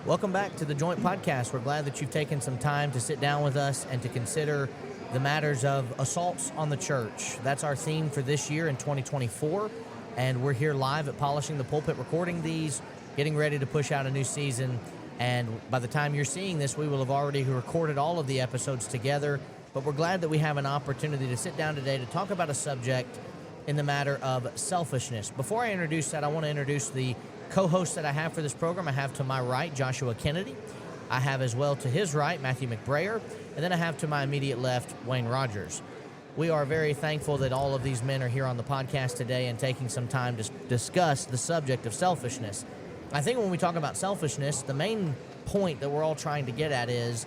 Welcome back to the Joint Podcast. We're glad that you've taken some time to sit down with us and to consider the matters of assaults on the church. That's our theme for this year in 2024, and we're here live at Polishing the Pulpit recording these, getting ready to push out a new season, and by the time you're seeing this, we will have already recorded all of the episodes together, but we're glad that we have an opportunity to sit down today to talk about a subject in the matter of selfishness. Before I introduce that, I want to introduce the co-host that I have for this program. I have to my right Joshua Kennedy. I have as well to his right Matthew McBrayer. And then I have to my immediate left Wayne Rogers. We are very thankful that all of these men are here on the podcast today and taking some time to discuss the subject of selfishness. I think when we talk about selfishness, the main point that we're all trying to get at is,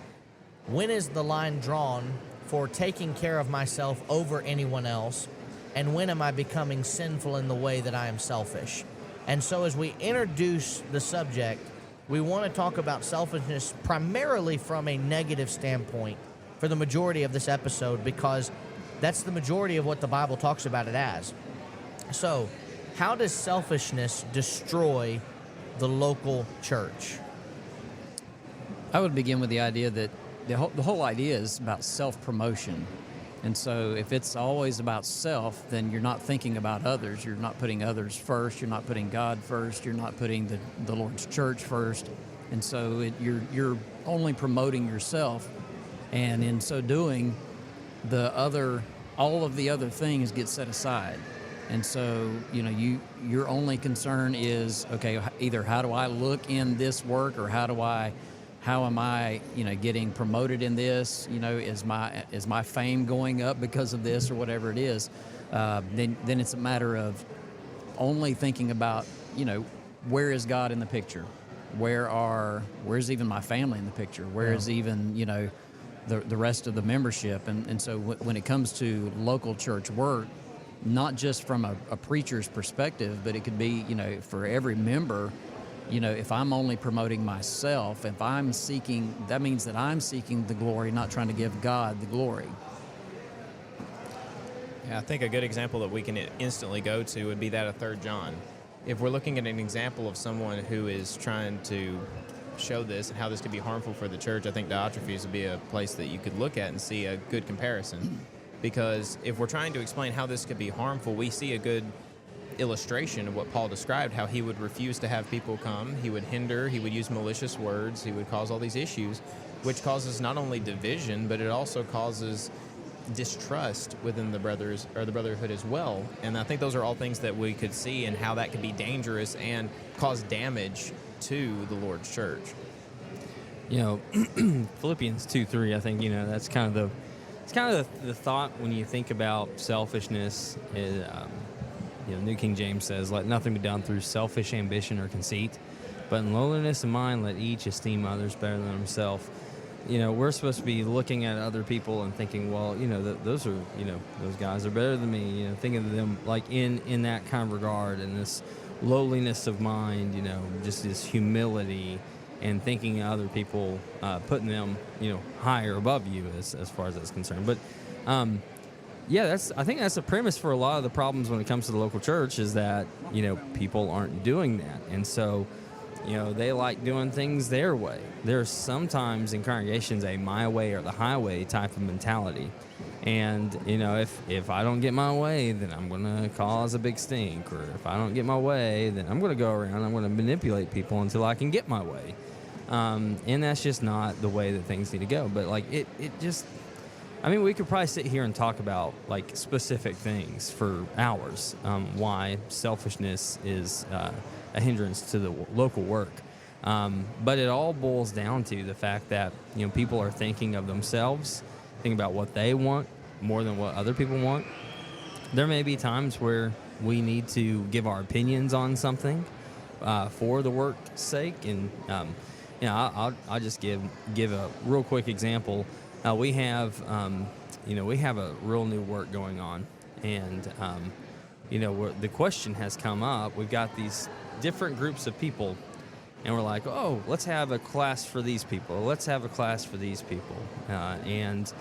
when is the line drawn for taking care of myself over anyone else, and when am I becoming sinful in the way that I am selfish? And so as we introduce the subject, we want to talk about selfishness primarily from a negative standpoint for the majority of this episode, because that's the majority of what the Bible talks about it as. So, how does selfishness destroy the local church? I would begin with the idea that the whole idea is about self-promotion. And so if it's always about self, then you're not thinking about others. You're not putting others first. You're not putting God first. You're not putting the Lord's church first. And so you're only promoting yourself. And in so doing, all of the other things get set aside. And so, your only concern is, okay, either how do I look in this work, or how am I, getting promoted in this? Is my fame going up because of this, or whatever it is? Then it's a matter of only thinking about, where is God in the picture? Where's even my family in the picture? Where is even, the rest of the membership? And so when it comes to local church work, not just from a preacher's perspective, but it could be, for every member. If I'm only promoting myself, if I'm seeking, that means that I'm seeking the glory, not trying to give God the glory. Yeah, I think a good example that we can instantly go to would be that of 3 John. If we're looking at an example of someone who is trying to show this and how this could be harmful for the church, I think Diotrephes would be a place that you could look at and see a good comparison. Because if we're trying to explain how this could be harmful, we see a good illustration of what Paul described, how he would refuse to have people come, he would hinder, he would use malicious words, he would cause all these issues, which causes not only division, but it also causes distrust within the brothers or the brotherhood as well. And I think those are all things that we could see and how that could be dangerous and cause damage to the Lord's church. Philippians 2:3, I think, that's kind of the thought when you think about selfishness. New King James says, "Let nothing be done through selfish ambition or conceit, but in lowliness of mind let each esteem others better than himself." We're supposed to be looking at other people and thinking, well, those are, those guys are better than me. Thinking of them like in that kind of regard, and this lowliness of mind, just this humility, and thinking of other people, putting them, higher above you as far as that's concerned. But I think that's the premise for a lot of the problems when it comes to the local church, is that, people aren't doing that. And so, they like doing things their way. There's sometimes in congregations a my way or the highway type of mentality. And, if I don't get my way, then I'm going to cause a big stink. Or if I don't get my way, then I'm going to go around, I'm going to manipulate people until I can get my way. And that's just not the way that things need to go. But, we could probably sit here and talk about specific things for hours, why selfishness is a hindrance to the local work. But it all boils down to the fact that, people are thinking of themselves, thinking about what they want more than what other people want. There may be times where we need to give our opinions on something for the work's sake. And, I'll just give a real quick example. We have a real new work going on, and the question has come up. We've got these different groups of people, and we're like, oh, let's have a class for these people. Let's have a class for these people, and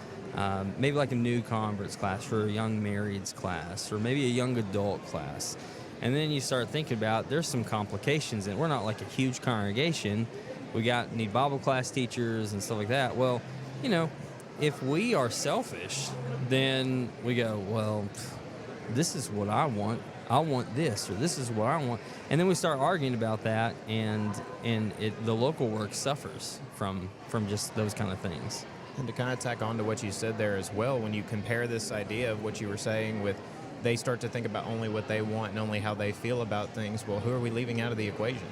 maybe like a new converts class for a young marrieds class, or maybe a young adult class. And then you start thinking about there's some complications, and we're not like a huge congregation. we need Bible class teachers and stuff like that. Well, you know, if we are selfish, then we go, well, this is what I want. I want this, or this is what I want. And then we start arguing about that, and the local work suffers from just those kind of things. And to kind of tack on to what you said there as well, when you compare this idea of what you were saying with they start to think about only what they want and only how they feel about things, well, who are we leaving out of the equation?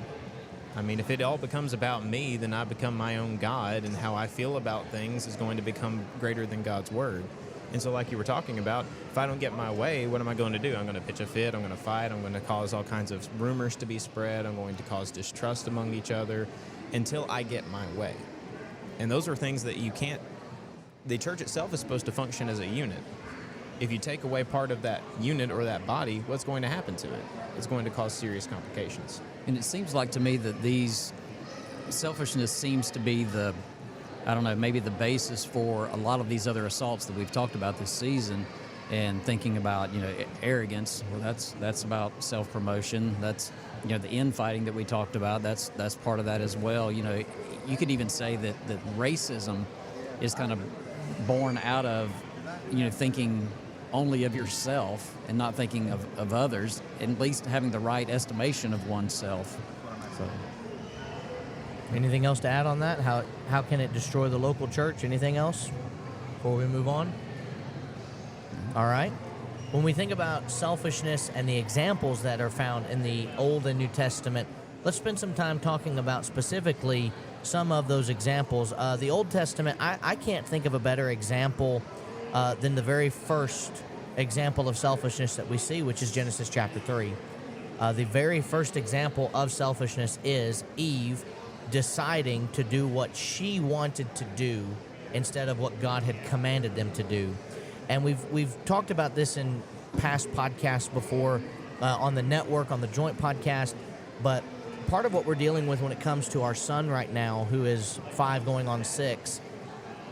I mean, if it all becomes about me, then I become my own God, and how I feel about things is going to become greater than God's word. And so like you were talking about, if I don't get my way, what am I going to do? I'm going to pitch a fit, I'm going to fight, I'm going to cause all kinds of rumors to be spread, I'm going to cause distrust among each other until I get my way. And those are things that you can't, the church itself is supposed to function as a unit. If you take away part of that unit or that body, what's going to happen to it? It's going to cause serious complications. And it seems like to me that selfishness seems to be maybe the basis for a lot of these other assaults that we've talked about this season. And thinking about, arrogance, well, that's about self-promotion. That's, the infighting that we talked about, that's part of that as well. You could even say that racism is kind of born out of, thinking only of yourself and not thinking of others, and at least having the right estimation of oneself. So, Anything else to add on that? How can it destroy the local church? Anything else before we move on? All right. When we think about selfishness and the examples that are found in the Old and New Testament, let's spend some time talking about specifically some of those examples. The Old Testament, I can't think of a better example than the very first example of selfishness that we see, which is Genesis chapter 3. The very first example of selfishness is Eve deciding to do what she wanted to do instead of what God had commanded them to do. And we've talked about this in past podcasts before on the network, on the Joint podcast, but part of what we're dealing with when it comes to our son right now, who is 5 going on 6,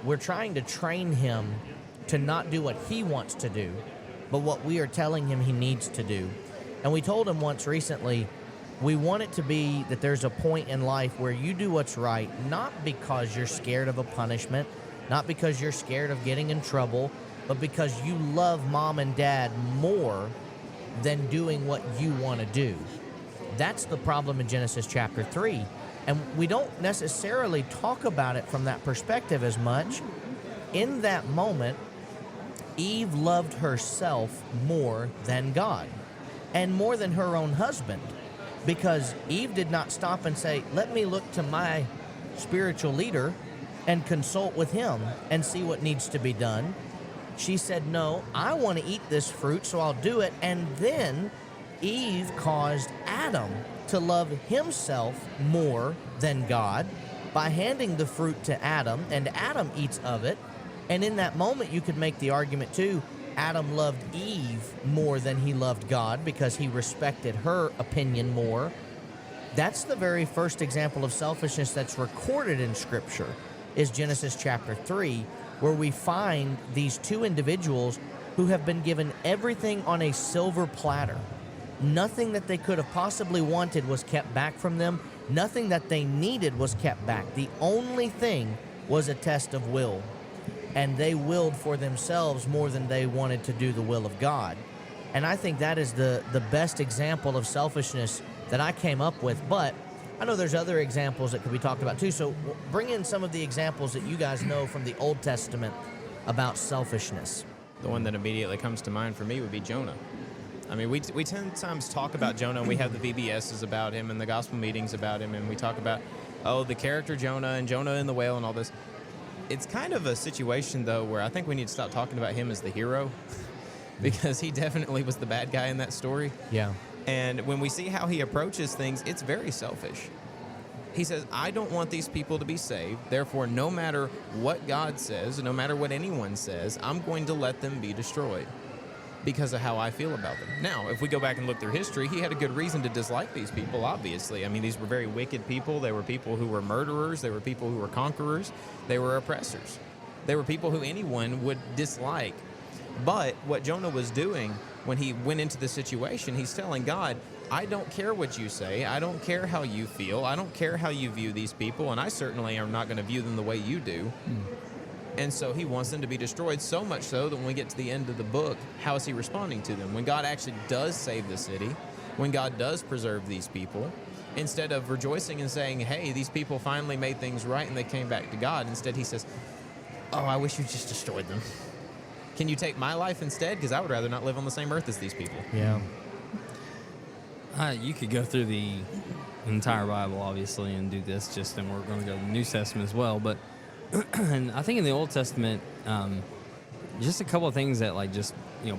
we're trying to train him to not do what he wants to do, but what we are telling him he needs to do. And we told him once recently, we want it to be that there's a point in life where you do what's right, not because you're scared of a punishment, not because you're scared of getting in trouble, but because you love mom and dad more than doing what you want to do. That's the problem in Genesis chapter 3. And we don't necessarily talk about it from that perspective as much. In that moment, Eve loved herself more than God and more than her own husband, because Eve did not stop and say, let me look to my spiritual leader and consult with him and see what needs to be done. She said, no, I want to eat this fruit, so I'll do it. And then Eve caused Adam to love himself more than God by handing the fruit to Adam, and Adam eats of it. And in that moment, you could make the argument, too, Adam loved Eve more than he loved God because he respected her opinion more. That's the very first example of selfishness that's recorded in Scripture, is Genesis chapter 3, where we find these two individuals who have been given everything on a silver platter. Nothing that they could have possibly wanted was kept back from them. Nothing that they needed was kept back. The only thing was a test of will. And they willed for themselves more than they wanted to do the will of God. And I think that is the best example of selfishness that I came up with. But I know there's other examples that could be talked about too. So bring in some of the examples that you guys know from the Old Testament about selfishness. The one that immediately comes to mind for me would be Jonah. I mean, we tend to times talk about Jonah, and we have the VBSs about him and the gospel meetings about him, and we talk about, the character Jonah and Jonah and the whale and all this. It's kind of a situation, though, where I think we need to stop talking about him as the hero because he definitely was the bad guy in that story. Yeah. And when we see how he approaches things, it's very selfish. He says, I don't want these people to be saved. Therefore, no matter what God says, no matter what anyone says, I'm going to let them be destroyed because of how I feel about them. Now, if we go back and look through history, he had a good reason to dislike these people, obviously. I mean, these were very wicked people. They were people who were murderers. They were people who were conquerors. They were oppressors. They were people who anyone would dislike. But what Jonah was doing when he went into the situation, he's telling God, I don't care what you say. I don't care how you feel. I don't care how you view these people, and I certainly am not going to view them the way you do. And so he wants them to be destroyed, so much so that when we get to the end of the book, how is he responding to them? When God actually does save the city, when God does preserve these people, instead of rejoicing and saying, hey, these people finally made things right and they came back to God, instead he says, oh, I wish you just destroyed them. Can you take my life instead? Because I would rather not live on the same earth as these people. Yeah. You could go through the entire Bible, obviously, and do this and we're going to go to the New Testament as well. But and I think in the Old Testament, just a couple of things that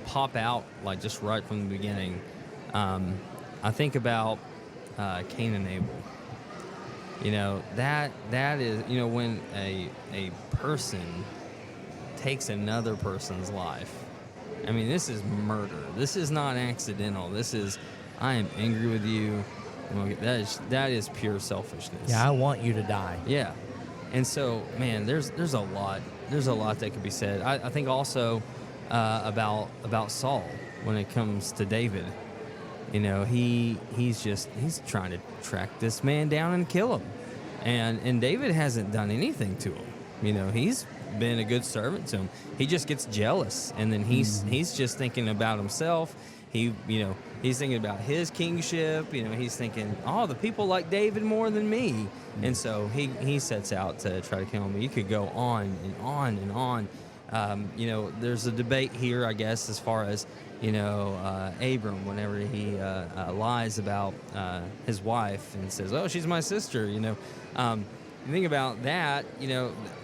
pop out just right from the beginning. I think about Cain and Abel. That is when a person takes another person's life. I mean, this is murder. This is not accidental. This is, I am angry with you. That is pure selfishness. Yeah, I want you to die. Yeah. And so, man, there's a lot that could be said. I think also about Saul when it comes to David. He's trying to track this man down and kill him. And David hasn't done anything to him. He's been a good servant to him. He just gets jealous, and then he's just thinking about himself. He's thinking about his kingship. He's thinking, oh, the people like David more than me. And so he sets out to try to kill him. You could go on and on and on. There's a debate here, I guess, as far as, Abram, whenever he lies about his wife and says, oh, she's my sister, You think about that,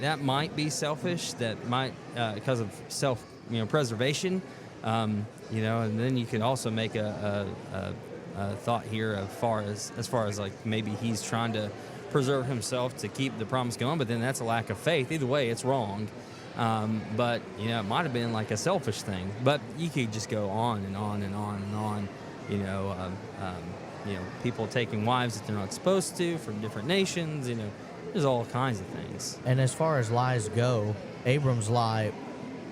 that might be selfish. That might, because of preservation, and then you could also make a thought here as far as maybe he's trying to preserve himself to keep the promise going, but then that's a lack of faith. Either way, it's wrong. But it might have been like a selfish thing. But you could just go on and on and on and on. People taking wives that they're not supposed to from different nations. There's all kinds of things. And as far as lies go, Abram's lie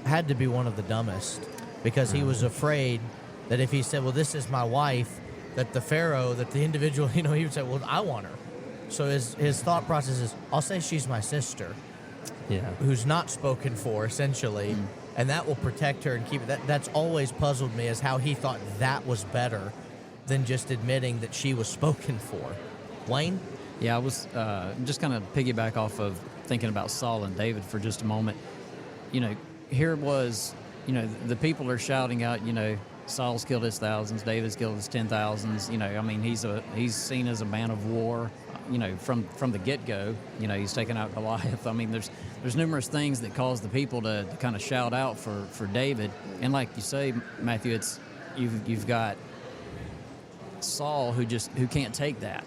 had to be one of the dumbest, because he was afraid that if he said, well, this is my wife, that the Pharaoh, that the individual, he would say, well, I want her. So his thought process is, I'll say she's my sister, who's not spoken for, essentially, and that will protect her and keep it. That's always puzzled me, as how he thought that was better than just admitting that she was spoken for. Wayne? Yeah, I was just kind of piggyback off of thinking about Saul and David for just a moment. Here it was, the people are shouting out, Saul's killed his thousands, David's killed his 10,000s. He's seen as a man of war, from the get-go. He's taken out Goliath. There's numerous things that cause the people to kind of shout out for David. And like you say, Matthew, you've got Saul who can't take that.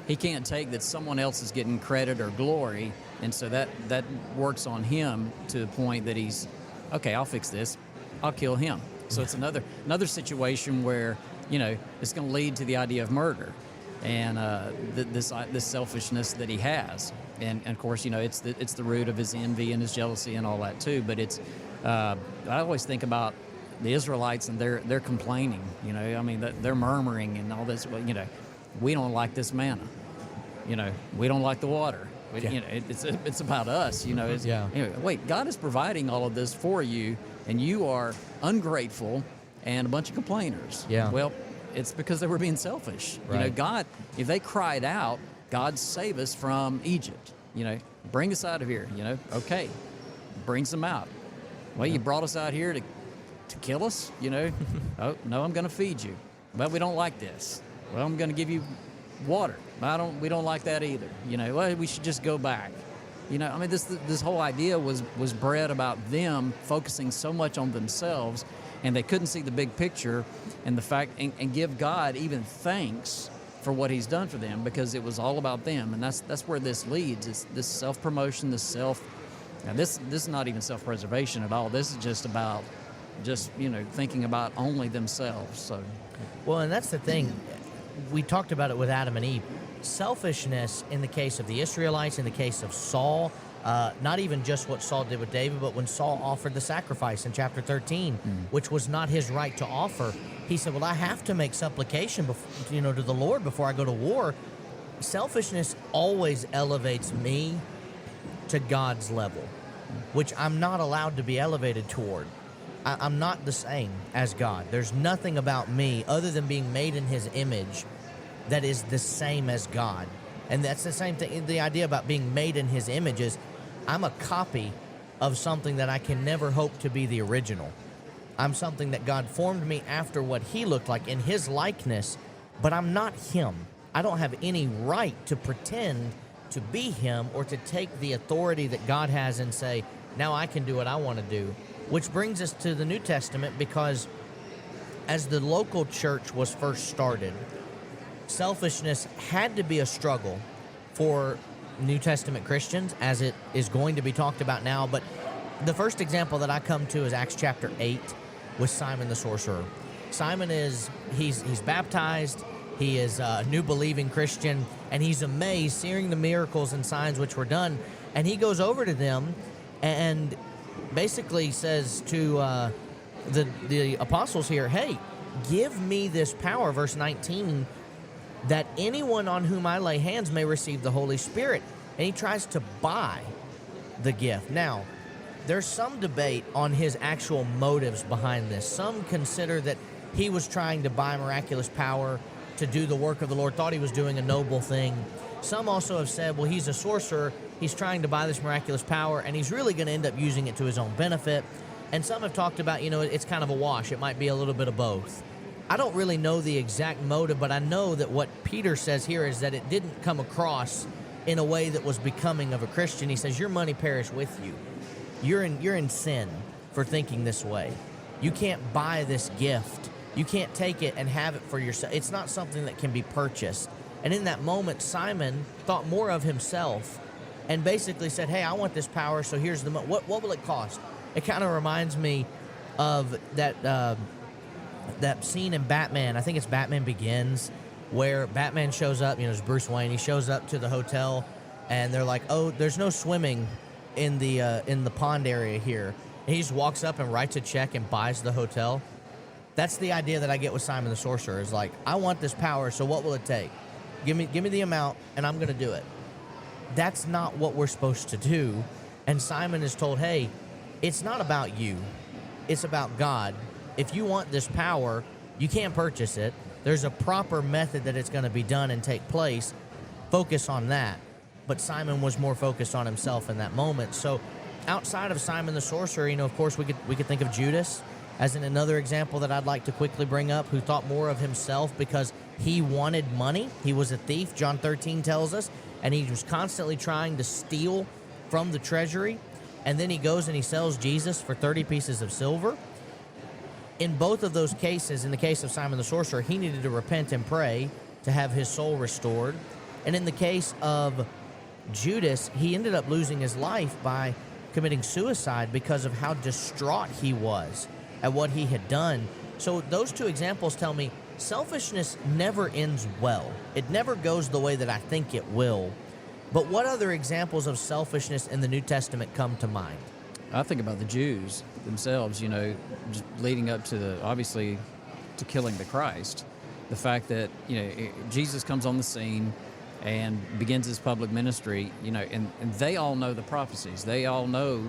He can't take that someone else is getting credit or glory, and so that works on him to the point that he's, okay, I'll fix this, I'll kill him. So it's another situation where it's going to lead to the idea of murder, and this selfishness that he has, and of course it's the root of his envy and his jealousy and all that too. But it's I always think about the Israelites, and they're complaining, they're murmuring and all this. Well, we don't like this manna, we don't like the water. It's about us, Anyway, wait, God is providing all of this for you, and you are ungrateful and a bunch of complainers. Yeah. Well, it's because they were being selfish. Right. God, if they cried out, God save us from Egypt. Bring us out of here. Okay, brings them out. Well, you brought us out here to kill us, Oh, no, I'm going to feed you. Well, we don't like this. Well, I'm going to give you water. We don't like that either. Well, we should just go back. This whole idea was bred about them focusing so much on themselves, and they couldn't see the big picture and the fact and give God even thanks for what he's done for them, because it was all about them. And that's where this leads. It's this self-promotion, this is not even self-preservation at all. This is just about thinking about only themselves. So, Well, and that's the thing. We talked about it with Adam and Eve. Selfishness in the case of the Israelites, in the case of Saul, not even just what Saul did with David, but when Saul offered the sacrifice in chapter 13, which was not his right to offer, he said, well, I have to make supplication before, to the Lord before I go to war. Selfishness always elevates me to God's level, which I'm not allowed to be elevated toward. I'm not the same as God. There's nothing about me other than being made in his image that is the same as God. And that's the same thing. The idea about being made in his image is I'm a copy of something that I can never hope to be the original. I'm something that God formed me after what he looked like in his likeness, but I'm not him. I don't have any right to pretend to be him or to take the authority that God has and say, now I can do what I want to do. Which brings us to the New Testament, because as the local church was first started, selfishness had to be a struggle for New Testament Christians, as it is going to be talked about now. But the first example that I come to is Acts chapter 8 with Simon the sorcerer. Simon he's baptized, he is a new believing Christian, and he's amazed seeing the miracles and signs which were done. And he goes over to them and basically says to the apostles here, hey, give me this power, verse 19, that anyone on whom I lay hands may receive the Holy Spirit. And he tries to buy the gift. Now, there's some debate on his actual motives behind this. Some consider that he was trying to buy miraculous power to do the work of the Lord, thought he was doing a noble thing. Some also have said, well, he's a sorcerer, he's trying to buy this miraculous power, and he's really going to end up using it to his own benefit. And some have talked about, it's kind of a wash. It might be a little bit of both. I don't really know the exact motive, but I know that what Peter says here is that it didn't come across in a way that was becoming of a Christian. He says, your money perish with you. You're in sin for thinking this way. You can't buy this gift. You can't take it and have it for yourself. It's not something that can be purchased. And in that moment, Simon thought more of himself and basically said, hey, I want this power, so here's the what will it cost? It kind of reminds me of that scene in Batman. I think it's Batman Begins, where Batman shows up, it's Bruce Wayne. He shows up to the hotel, and they're like, oh, there's no swimming in the pond area here. And he just walks up and writes a check and buys the hotel. That's the idea that I get with Simon the Sorcerer, is like, I want this power, so what will it take? Give me the amount, and I'm going to do it. That's not what we're supposed to do. And Simon is told, hey, it's not about you. It's about God. If you want this power, you can't purchase it. There's a proper method that it's going to be done and take place. Focus on that. But Simon was more focused on himself in that moment. So outside of Simon the Sorcerer, of course, we could think of Judas as in another example that I'd like to quickly bring up, who thought more of himself because he wanted money. He was a thief, John 13 tells us, and he was constantly trying to steal from the treasury. And then he goes and he sells Jesus for 30 pieces of silver. In both of those cases, in the case of Simon the Sorcerer, he needed to repent and pray to have his soul restored. And in the case of Judas, he ended up losing his life by committing suicide because of how distraught he was at what he had done. So those two examples tell me selfishness never ends well. It never goes the way that I think it will. But what other examples of selfishness in the New Testament come to mind? I think about the Jews themselves, just leading up to obviously to killing the Christ. The fact that, Jesus comes on the scene and begins his public ministry, and they all know the prophecies. They all know,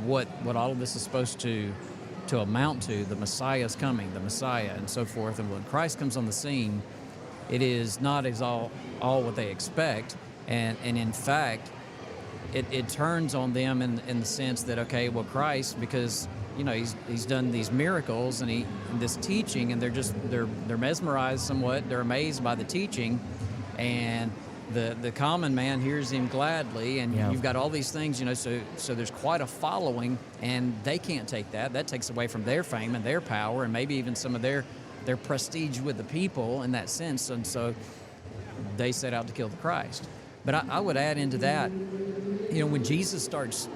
what all of this is supposed to amount to. The Messiah is coming, the Messiah, and so forth. And when Christ comes on the scene, it is not as all what they expect. And in fact, it turns on them in the sense that, okay, well, Christ, because he's done these miracles and this teaching, and they're mesmerized somewhat. They're amazed by the teaching, and the common man hears him gladly, and you've got all these things, so there's quite a following, and they can't take that. That takes away from their fame and their power, and maybe even some of their prestige with the people in that sense, and so they set out to kill the Christ. But I would add into that, when Jesus starts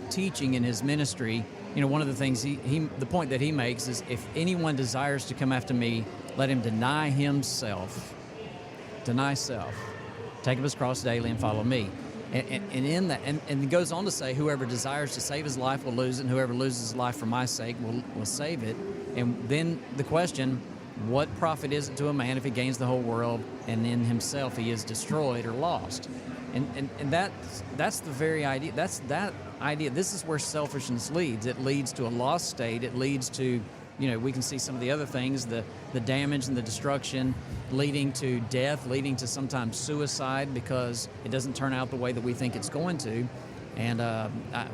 teaching in his ministry, one of the things the point that he makes is, if anyone desires to come after me, let him deny self, take up his cross daily and follow me. And in that, and it goes on to say, whoever desires to save his life will lose it, and whoever loses his life for my sake will save it. And then the question, what profit is it to a man if he gains the whole world and in himself he is destroyed or lost? And that's the very idea. That's that idea. This is where selfishness leads. It leads to a lost state. It leads to, we can see some of the other things, the damage and the destruction, leading to death, leading to sometimes suicide because it doesn't turn out the way that we think it's going to. And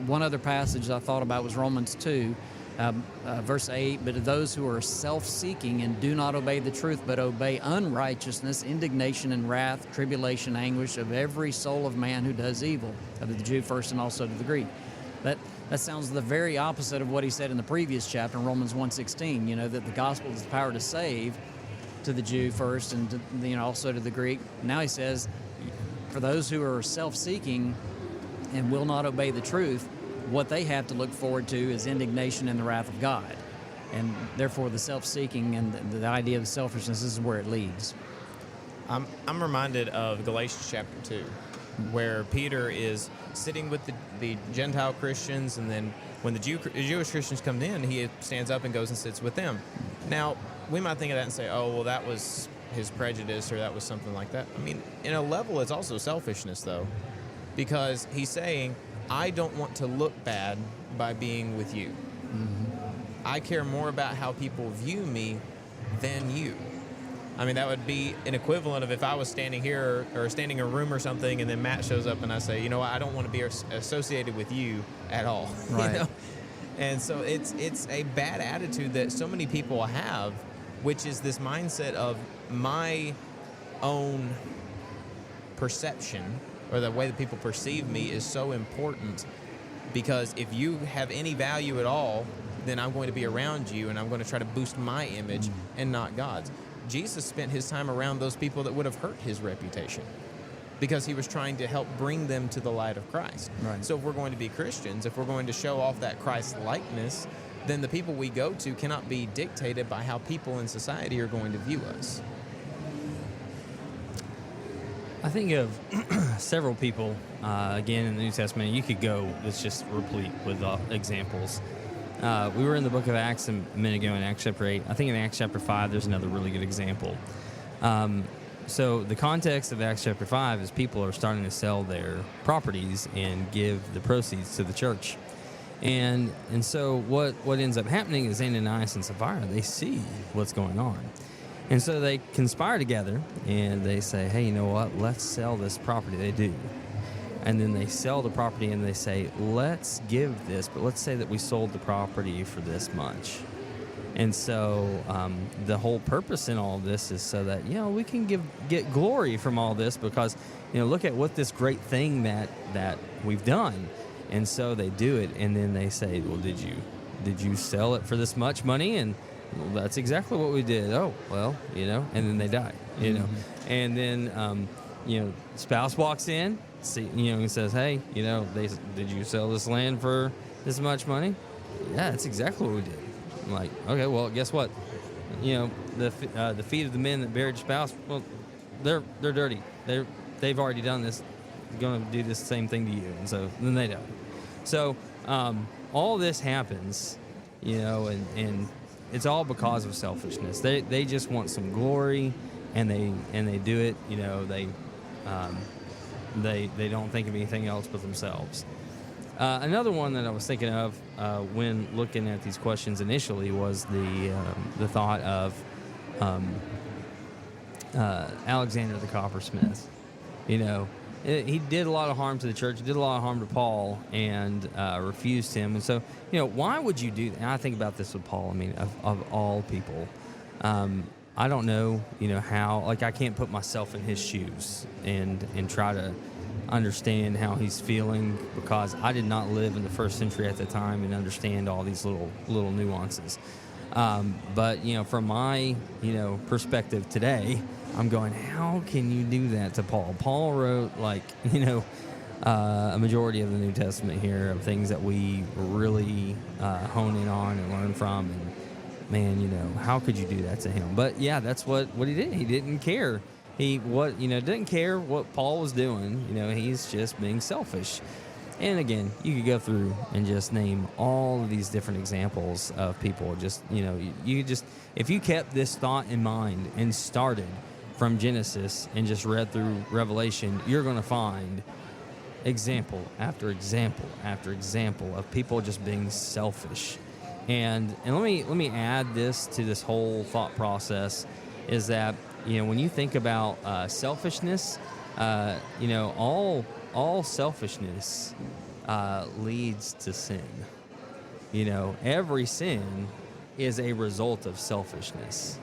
one other passage I thought about was Romans 2, verse 8, but to those who are self-seeking and do not obey the truth, but obey unrighteousness, indignation and wrath, tribulation, anguish of every soul of man who does evil, of the Jew first and also to the Greek. That sounds the very opposite of what he said in the previous chapter in Romans 1:16, that the gospel is the power to save to the Jew first and also to the Greek. Now he says, for those who are self-seeking and will not obey the truth, what they have to look forward to is indignation and the wrath of God. And therefore the self-seeking and the idea of selfishness is where it leads. I'm reminded of Galatians chapter 2, where Peter is sitting with the Gentile Christians, and then when the Jewish Christians come in, he stands up and goes and sits with them. Now, we might think of that and say, oh, well, that was his prejudice or that was something like that. I mean, in a level, it's also selfishness, though, because he's saying, I don't want to look bad by being with you. Mm-hmm. I care more about how people view me than you. I mean, that would be an equivalent of if I was standing here or standing in a room or something, and then Matt shows up and I say, I don't want to be associated with you at all. Right. And so it's a bad attitude that so many people have, which is this mindset of my own perception or the way that people perceive me is so important, because if you have any value at all, then I'm going to be around you and I'm going to try to boost my image and not God's. Jesus spent his time around those people that would have hurt his reputation because he was trying to help bring them to the light of Christ. Right. So if we're going to be Christians, if we're going to show off that Christ likeness, then the people we go to cannot be dictated by how people in society are going to view us. I think of several people, again, in the New Testament. You could go, it's just replete with examples. We were in the book of Acts a minute ago in Acts chapter 8. I think in Acts chapter 5, there's another really good example. So the context of Acts chapter 5 is people are starting to sell their properties and give the proceeds to the church. And so what ends up happening is Ananias and Sapphira, they see what's going on. And so they conspire together and they say, hey, you know what? Let's sell this property. They do. And then they sell the property and they say, let's give this, but let's say that we sold the property for this much. And so the whole purpose in all of this is so that, we can get glory from all this because, look at what this great thing that we've done. And so they do it, and then they say, well, did you sell it for this much money? And well, that's exactly what we did. Oh, well, and then they die, Mm-hmm. And then, spouse walks in, and says, hey, did you sell this land for this much money? Yeah, that's exactly what we did. I'm like, okay, well, guess what? The feet of the men that buried your spouse, well, they're dirty. They've already done this. Going to do this same thing to you, and so then they die. So all this happens, and it's all because of selfishness. They just want some glory, and they do it. They don't think of anything else but themselves. Another one that I was thinking of when looking at these questions initially was the thought of Alexander the coppersmith. He did a lot of harm to the church, did a lot of harm to Paul, and refused him. And so, why would you do that? And I think about this with Paul. I mean, of all people, I don't know, how. Like, I can't put myself in his shoes and try to understand how he's feeling, because I did not live in the first century at the time and understand all these little nuances. But from my perspective today, I'm going, how can you do that to Paul? Paul wrote a majority of the New Testament here of things that we really hone in on and learn from. And man, how could you do that to him? But yeah, that's what he did. He didn't care. didn't care what Paul was doing. He's just being selfish. And again, you could go through and just name all of these different examples of people. If you kept this thought in mind and started from Genesis and just read through Revelation, you're going to find example after example after example of people just being selfish. And let me add this to this whole thought process is that when you think about selfishness, all selfishness leads to sin. Every sin is a result of selfishness.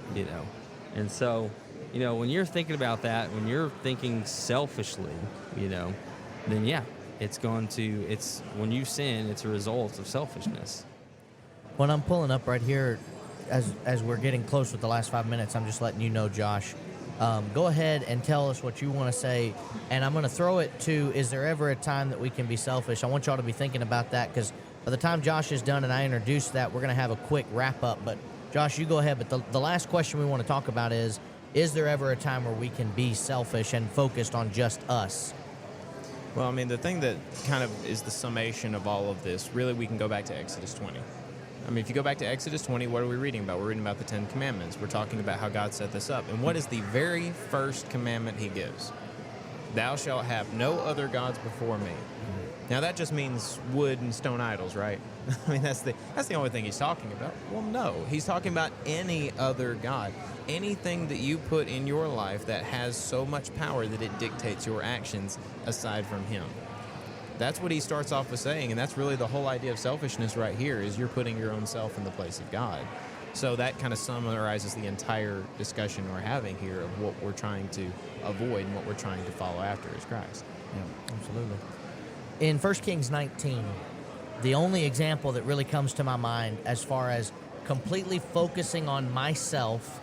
And so when you're thinking about that, when you're thinking selfishly, then yeah, it's when you sin, it's a result of selfishness. When I'm pulling up right here, as we're getting close with the last 5 minutes, I'm just letting you know, Josh, go ahead and tell us what you want to say. And I'm going to throw it to, is there ever a time that we can be selfish? I want y'all to be thinking about that, because by the time Josh is done and I introduce that, we're going to have a quick wrap up. But Josh, you go ahead. But the last question we want to talk about is there ever a time where we can be selfish and focused on just us? Well, I mean, the thing that kind of is the summation of all of this, really, we can go back to Exodus 20. I mean, if you go back to Exodus 20, what are we reading about? We're reading about the 10 Commandments. We're talking about how God set this up. And what is the very first commandment he gives? Thou shalt have no other gods before me. Now, that just means wood and stone idols, right? I mean, that's the only thing he's talking about. Well, no. He's talking about any other god. Anything that you put in your life that has so much power that it dictates your actions aside from him. That's what he starts off with saying, and that's really the whole idea of selfishness right here, is you're putting your own self in the place of God. So that kind of summarizes the entire discussion we're having here of what we're trying to avoid and what we're trying to follow after is Christ. Yeah, absolutely. In 1 Kings 19, the only example that really comes to my mind as far as completely focusing on myself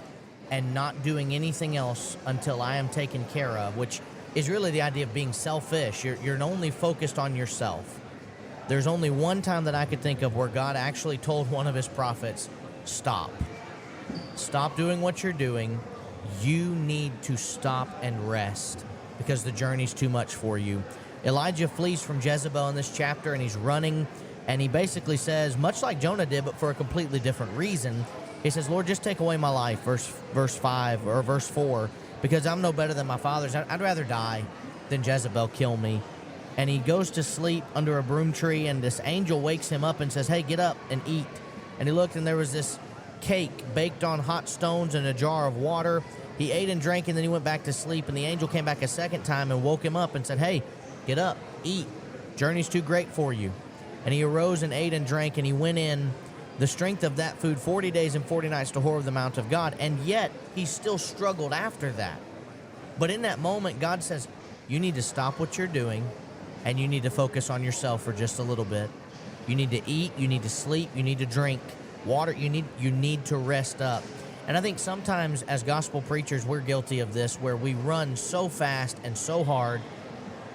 and not doing anything else until I am taken care of, which is really the idea of being selfish. You're only focused on yourself. There's only one time that I could think of where God actually told one of his prophets, stop. Stop doing what you're doing. You need to stop and rest because the journey's too much for you. Elijah flees from Jezebel in this chapter, and he's running, and he basically says, much like Jonah did, but for a completely different reason, he says, Lord, just take away my life, verse 5 or verse 4, because I'm no better than my fathers. I'd rather die than Jezebel kill me. And he goes to sleep under a broom tree, and this angel wakes him up and says, hey, get up and eat. And he looked, and there was this cake baked on hot stones and a jar of water. He ate and drank, and then he went back to sleep, and the angel came back a second time and woke him up and said, hey, get up, eat. Journey's too great for you. And he arose and ate and drank, and he went in the strength of that food 40 days and 40 nights to Horeb, the Mount of God. And yet, he still struggled after that. But in that moment, God says, you need to stop what you're doing, and you need to focus on yourself for just a little bit. You need to eat, you need to sleep, you need to drink water, you need to rest up. And I think sometimes as gospel preachers, we're guilty of this, where we run so fast and so hard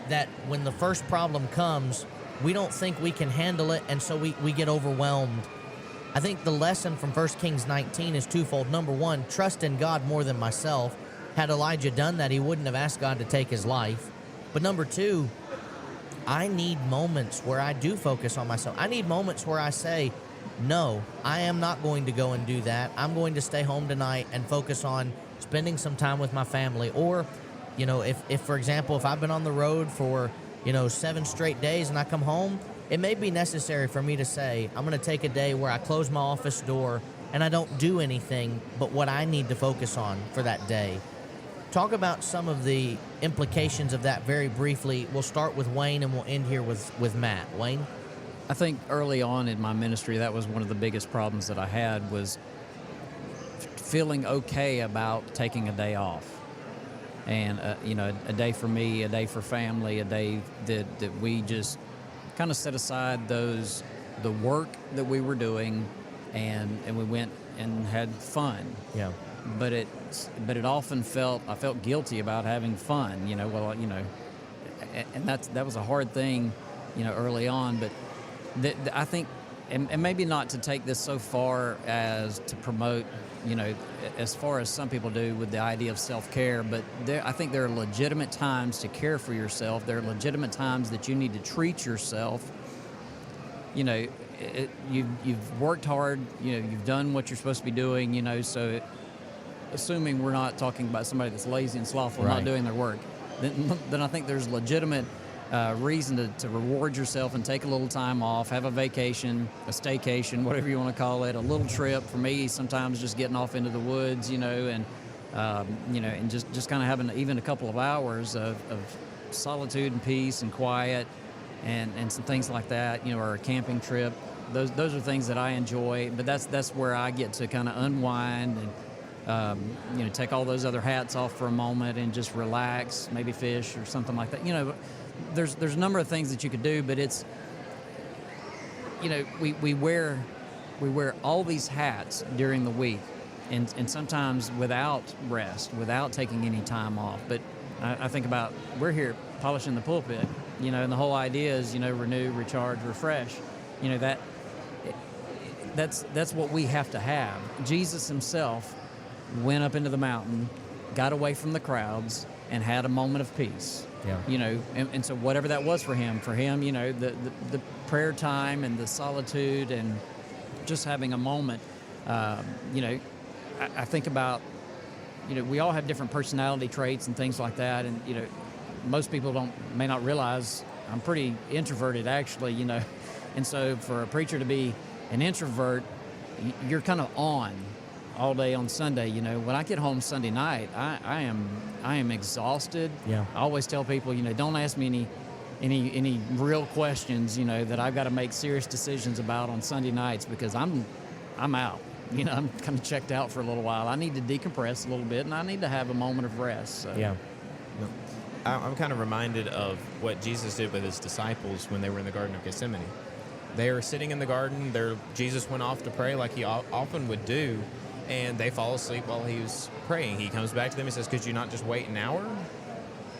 that when the first problem comes, we don't think we can handle it, and so we get overwhelmed. I think the lesson from 1 Kings 19 is twofold. Number one, trust in God more than myself. Had Elijah done that, he wouldn't have asked God to take his life. But number two, I need moments where I do focus on myself. I need moments where I say, no, I am not going to go and do that. I'm going to stay home tonight and focus on spending some time with my family. Or, if for example, if I've been on the road for, 7 straight days and I come home, it may be necessary for me to say, I'm going to take a day where I close my office door and I don't do anything but what I need to focus on for that day. Talk about some of the implications of that very briefly. We'll start with Wayne and we'll end here with Matt. Wayne? I think early on in my ministry, that was one of the biggest problems that I had, was feeling okay about taking a day off. And, a day for me, a day for family, a day that we just kind of set aside the work that we were doing, and we went and had fun. Yeah. But it often I felt guilty about having fun, and that was a hard thing, early on. But I think and maybe not to take this so far as to promote, as far as some people do with the idea of self-care, but I think there are legitimate times to care for yourself. There are legitimate times that you need to treat yourself. You've worked hard, you've done what you're supposed to be doing, so assuming we're not talking about somebody that's lazy and slothful, Right. not doing their work, then I think there's legitimate reason to reward yourself and take a little time off, have a vacation, a staycation, whatever you want to call it, a little trip. For me, sometimes just getting off into the woods, and just kind of having even a couple of hours of solitude and peace and quiet, and some things like that, or a camping trip. Those are things that I enjoy, but that's where I get to kind of unwind and take all those other hats off for a moment and just relax, maybe fish or something like that. There's a number of things that you could do, but it's we wear all these hats during the week, and sometimes without rest, without taking any time off. But I think about, we're here polishing the pulpit, and the whole idea is renew, recharge, refresh. That's what we have to have. Jesus himself went up into the mountain, got away from the crowds, and had a moment of peace. Yeah. And so whatever that was for him, the prayer time and the solitude and just having a moment, I think about, we all have different personality traits and things like that. And, most people may not realize I'm pretty introverted actually, And so for a preacher to be an introvert, you're kind of on all day on Sunday. When I get home Sunday night, I am exhausted. Yeah. I I always tell people, don't ask me any real questions, that I've got to make serious decisions about on Sunday nights, because I'm out. I'm kind of checked out for a little while. I need to decompress a little bit, and I need to have a moment of rest. So. Yeah. I'm kind of reminded of what Jesus did with his disciples when they were in the Garden of Gethsemane. They were sitting in the garden. Jesus went off to pray like he often would do, and they fall asleep while he was praying. He comes back to them and says, "Could you not just wait an hour?"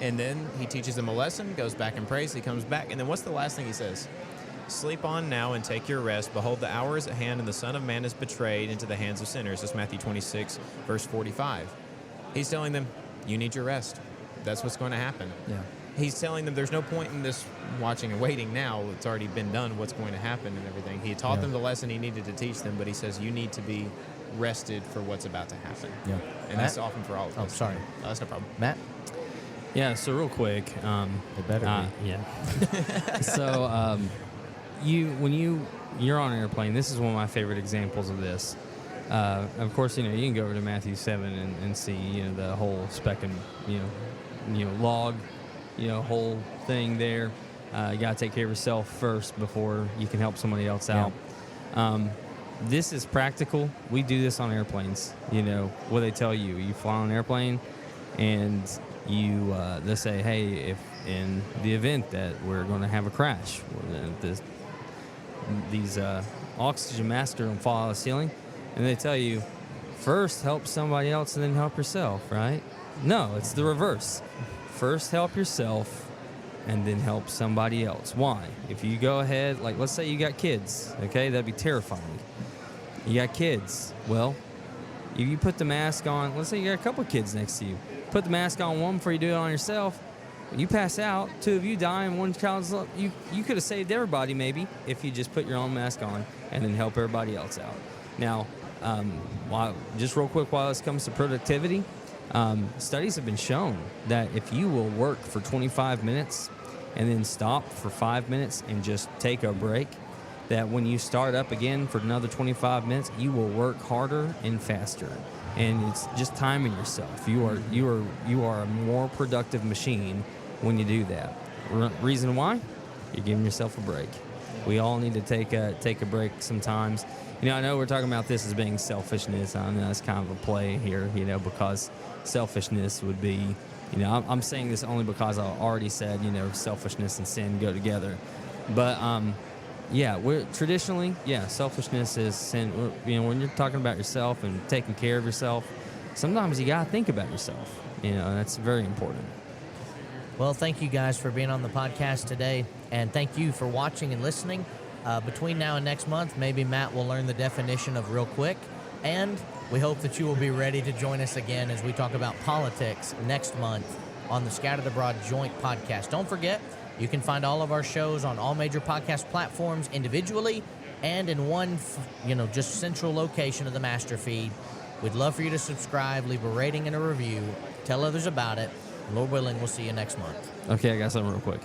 And then he teaches them a lesson, goes back and prays. He comes back, and then what's the last thing he says? "Sleep on now and take your rest. Behold, the hour is at hand, and the Son of Man is betrayed into the hands of sinners." That's Matthew 26, verse 45. He's telling them, you need your rest. That's what's going to happen. Yeah. He's telling them there's no point in this watching and waiting now. It's already been done, what's going to happen and everything. He taught them the lesson he needed to teach them, but he says you need to be rested for what's about to happen. Yeah. And that's often for all of us. Oh, sorry. No, that's no problem. Matt? Yeah, so real quick. It better be. Yeah. So when you're on an airplane, this is one of my favorite examples of this. Of course, you can go over to Matthew 7 and see, the whole spectrum, log, whole thing there. You got to take care of yourself first before you can help somebody else out. This is practical. We do this on airplanes. What they tell you. You fly on an airplane and they say, hey, if in the event that we're going to have a crash, these oxygen masks are going to fall out of the ceiling, and they tell you, first help somebody else and then help yourself, right? No, it's the reverse. First help yourself and then help somebody else. Why? If you go ahead, like let's say you got kids, okay? That'd be terrifying. You got kids. Well, if you put the mask on, let's say you got a couple kids next to you. Put the mask on one before you do it on yourself. When you pass out, two of you die and one child's you could have saved everybody maybe if you just put your own mask on and then help everybody else out. Now, just real quick, while this comes to productivity, studies have been shown that if you will work for 25 minutes and then stop for 5 minutes and just take a break, that when you start up again for another 25 minutes, you will work harder and faster. And it's just timing yourself. You are a more productive machine when you do that. Reason why? You're giving yourself a break. We all need to take a break sometimes. I know we're talking about this as being selfishness. I know that's kind of a play here, because selfishness would be, I'm saying this only because I already said, selfishness and sin go together. But, we're traditionally, selfishness is sin. When you're talking about yourself and taking care of yourself, sometimes you got to think about yourself. That's very important. Well, thank you guys for being on the podcast today, and thank you for watching and listening. Between now and next month, maybe Matt will learn the definition of real quick, and we hope that you will be ready to join us again as we talk about politics next month on the Scattered Abroad Joint Podcast. Don't forget, you can find all of our shows on all major podcast platforms individually and in one, just central location of the master feed. We'd love for you to subscribe, leave a rating and a review, tell others about it. Lord willing, we'll see you next month. Okay, I got something real quick.